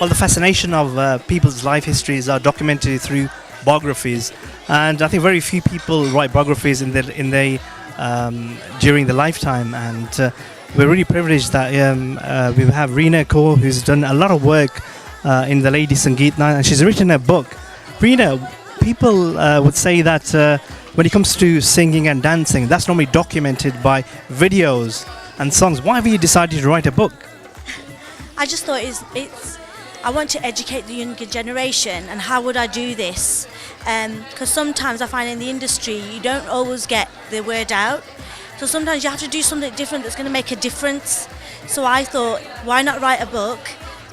all the fascination of people's life histories are documented through biographies, and I think very few people write biographies in their during their lifetime, and we're really privileged that we have Reena Kaur, who's done a lot of work in the Lady Sangeet night, and she's written a book. Reena, people would say that when it comes to singing and dancing, that's normally documented by videos and songs. Why have you decided to write a book? I just thought I want to educate the younger generation, and how would I do this? Because sometimes I find in the industry you don't always get the word out. So sometimes you have to do something different that's going to make a difference. So I thought, why not write a book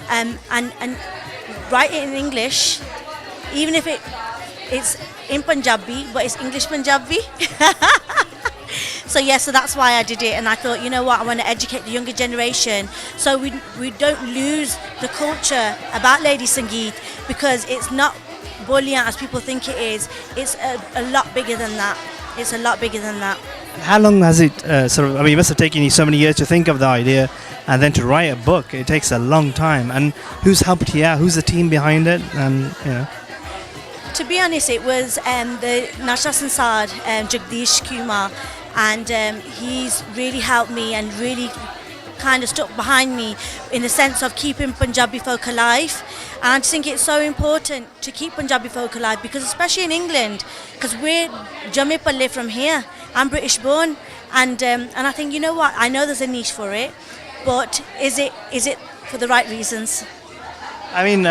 and write it in English, even if it's in Punjabi, but it's English Punjabi. So that's why I did it, and I thought, you know what, I want to educate the younger generation so we don't lose the culture about Lady Sangeet, because it's not boliyan as people think it is. It's a lot bigger than that. It's a lot bigger than that. How long has it it must have taken you so many years to think of the idea and then to write a book. It takes a long time. And who's helped you out? Who's the team behind it? And To be honest, it was the Nasha Sansad, Jagdish Kumar, and he's really helped me and really kind of stuck behind me in the sense of keeping Punjabi folk alive. And I just think it's so important to keep Punjabi folk alive, because especially in England, because we're Jamme Palle from here. I'm British born, and I think, you know what, I know there's a niche for it, but is it for the right reasons? I mean,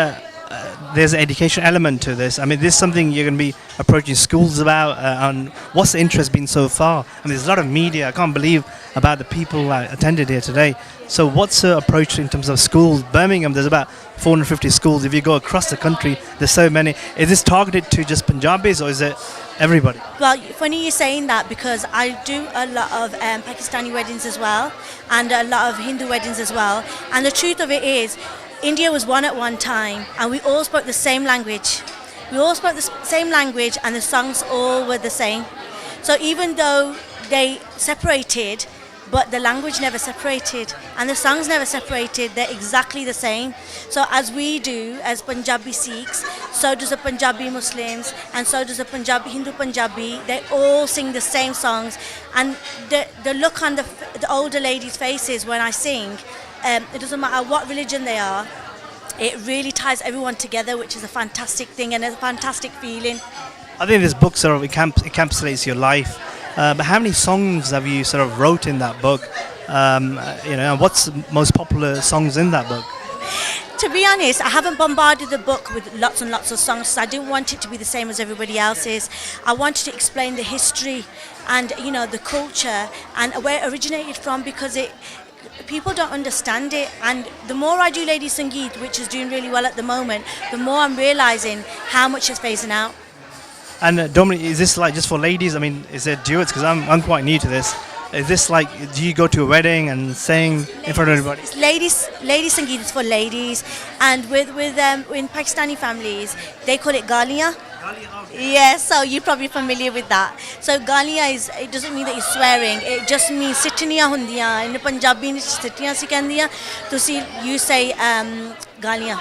there's an education element to this. I mean, this is something you're going to be approaching schools about. On what's the interest been so far? I mean, there's a lot of media. I can't believe about the people that attended here today. So what's the approach in terms of schools? Birmingham, there's about 450 schools. If you go across the country, there's so many. Is this targeted to just Punjabis, or is it everybody? Well, funny you saying that, because I do a lot of Pakistani weddings as well, and a lot of Hindu weddings as well. And the truth of it is, India was one at one time, and we all spoke the same language. We all spoke the same language, and the songs all were the same. So even though they separated, but the language never separated, and the songs never separated, they're exactly the same. So as we do, as Punjabi Sikhs, so does the Punjabi Muslims, and so does the Punjabi Hindu Punjabi. They all sing the same songs, and the look on the older ladies' faces when I sing, it doesn't matter what religion they are, it really ties everyone together, which is a fantastic thing and a fantastic feeling. I think this book sort of encapsulates your life. But how many songs have you sort of wrote in that book? What's the most popular songs in that book? To be honest, I haven't bombarded the book with lots and lots of songs, so I didn't want it to be the same as everybody else's. I wanted to explain the history and the culture and where it originated from, because people don't understand it. And the more I do Lady Sangeet, which is doing really well at the moment, the more I'm realising how much is phasing out. And Dominic, is this like just for ladies? I mean, is there duets? Because I'm quite new to this. Is this like, do you go to a wedding and sing in front of everybody? It's Lady Sangeet is for ladies, and with in Pakistani families they call it galiyan. Yeah, so you're probably familiar with that. So galiyan it doesn't mean that you're swearing. It just means sitniyan hundiyan. In Punjabi sitniyan si kendiyan. You say galiyan.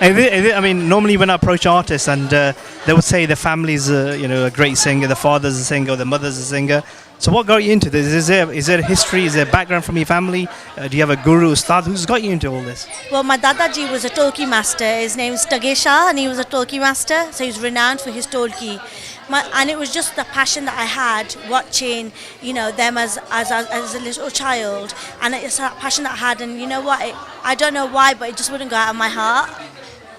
I mean, normally when I approach artists, and they would say the family's a great singer, the father's a singer, the mother's a singer. So what got you into this? Is there a history? Is there a background from your family? Do you have a guru, ustad? Who's got you into all this? Well, my dadaji was a talkie master. His name is Tagesha, and he was a talkie master. So he's renowned for his talkie. And it was just the passion that I had watching, them as a little child, and it's that passion that I had. And you know what? I don't know why, but it just wouldn't go out of my heart.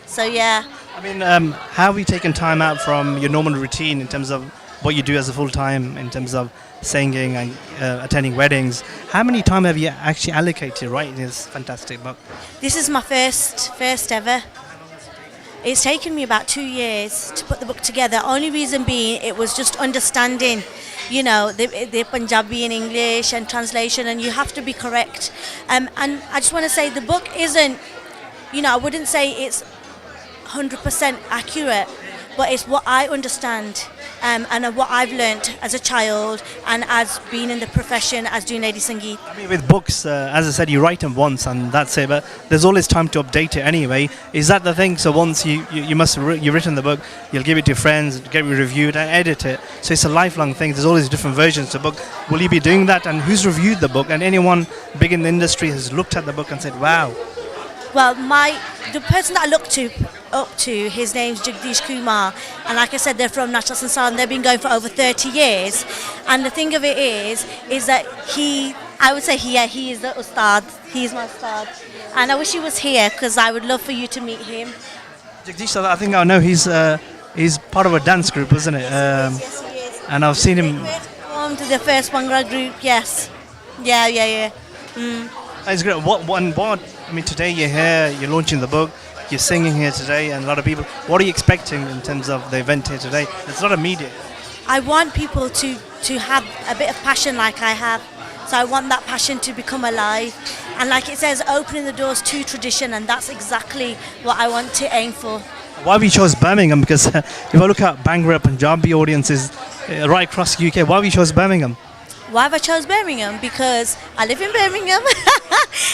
So yeah. I mean, how have you taken time out from your normal routine in terms of what you do as a full time, in terms of singing and attending weddings? How many time have you actually allocated writing this fantastic book? This is my first ever. It's taken me about 2 years to put the book together. Only reason being, it was just understanding, the Punjabi and English and translation, and you have to be correct. And I just want to say the book isn't, I wouldn't say it's 100% accurate, but it's what I understand. and what I've learnt as a child and as being in the profession as doing Lady Sangeet. I mean, with books, as I said, you write them once and that's it. But there's always time to update it anyway. Is that the thing? So once you've written the book, you'll give it to friends, get it reviewed, and edit it. So it's a lifelong thing. There's always different versions of the book. Will you be doing that? And who's reviewed the book? And anyone big in the industry has looked at the book and said, "Wow." Well, the person that I look up to, his name's Jagdish Kumar, and like I said, they're from National Sansar, and they've been going for over 30 years. And the thing of it is that I would say he is the ustad. He's my ustad, and I wish he was here because I would love for you to meet him. Jagdish, I think I know he's part of a dance group, isn't it? Yes, he is. And I've seen him. They formed the first Bhangra group. Yes. Yeah. It's great. I mean, today you're here, you're launching the book, you're singing here today, and a lot of people. What are you expecting in terms of the event here today? It's a lot of media. I want people to have a bit of passion like I have. So I want that passion to become alive. And like it says, opening the doors to tradition, and that's exactly what I want to aim for. Why we chose Birmingham? Because if I look at Bhangra Punjabi audiences right across the UK, why we chose Birmingham? Why have I chose Birmingham? Because I live in Birmingham.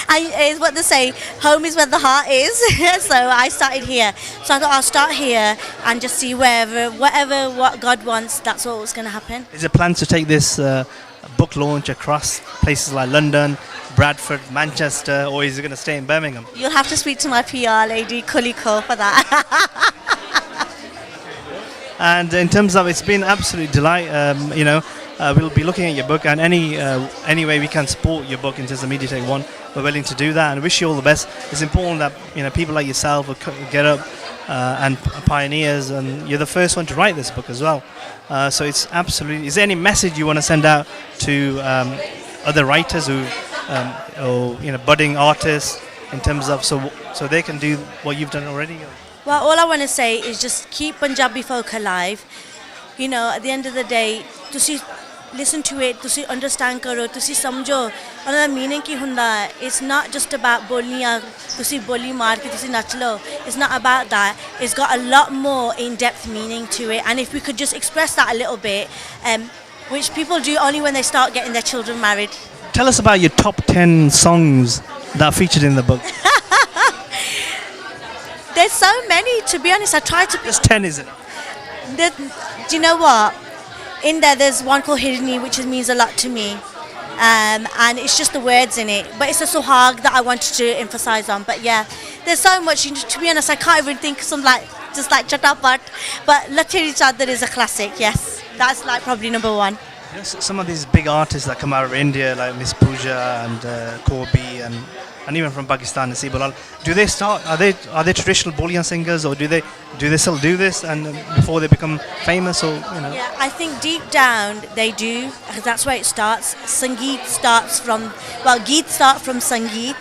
It's what they say, home is where the heart is. So I started here. So I thought I'll start here and just see what God wants, that's what was going to happen. Is it planned to take this book launch across places like London, Bradford, Manchester, or is it going to stay in Birmingham? You'll have to speak to my PR lady, Kuliko, for that. And in terms of, it's been absolute delight, we'll be looking at your book, and any way we can support your book in terms of Media Take One, we're willing to do that, and wish you all the best. It's important that people like yourself will get up and pioneers, and you're the first one to write this book as well. So it's absolutely. Is there any message you want to send out to other writers or budding artists in terms of so they can do what you've done already? Well, all I want to say is just keep Punjabi folk alive. At the end of the day, ਤੁਸੀਂ listen to it, ਤੁਸੀਂ understand ਕਰੋ, ਤੁਸੀਂ ਸਮਝੋ ਉਹਦਾ meaning ਕੀ ਹੁੰਦਾ ਹੈ. It's not just about ਬੋਲੀਆਂ, ਤੁਸੀਂ ਬੋਲੀ ਮਾਰ ਕੇ ਤੁਸੀਂ ਨੱਚ ਲਓ. It's not about that. It's got a lot more in-depth meaning to it, and if we could just express that a little bit, which people do only when they start getting their children married. Tell us about your top 10 songs that are featured in the book. There's so many, to be honest. I tried to... Just 10, is it? Do you know what? In there's one called Hirni, which means a lot to me. And it's just the words in it. But it's a suhag that I wanted to emphasize on. But yeah, there's so much. To be honest, I can't even think of some just like Chatapat. But Latiri Chadar is a classic, yes. That's like probably number one. Yes, some of these big artists that come out of India, like Miss Pooja and Corby and even from Pakistan, Nasib Ulal, do they start? Are they traditional boliyan singers, or do they still do this and before they become famous, or Yeah, I think deep down they do. That's where it starts. Sangeet starts from Geet start from Sangeet,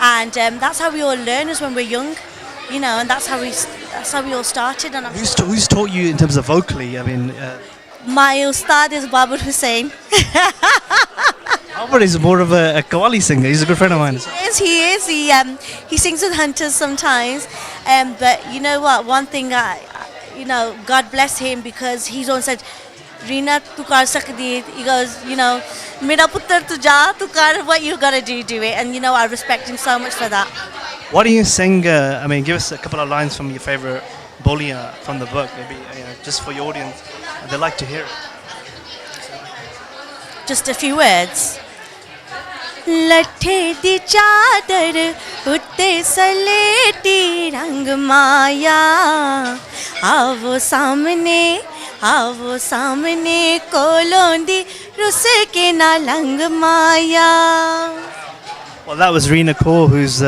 and that's how we all learn is when we're young, and that's how we all started. And who's taught you in terms of vocally? I mean, my ustad is Babur Hussain. Albert is more of a Qawwali singer. He's a good friend of mine. He is. He sings with Hunters sometimes. But you know what? One thing, God bless him, because he's always said, Reena, tu kar sakdi. He goes, Mera puttar tu ja, tu kar, what you gotta do it. And I respect him so much for that. What do you sing? Give us a couple of lines from your favorite boliyan from the book, maybe just for your audience. They like to hear it. Just a few words. लट्ठे दी चादर उत्ते सलेटी रंग माया आवो सामने कोलों दी रुस के ना lung Maya. Well, that was Reena Kaur, who's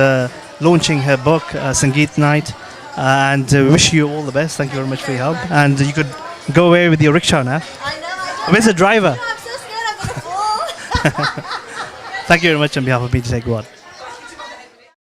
launching her book, Sangeet Night, and wish you all the best. Thank you very much for your help, and you could go away with your rickshaw now. I know. Where's the driver? I'm so scared I'm gonna fall. Thank you very much on behalf of Media Take One.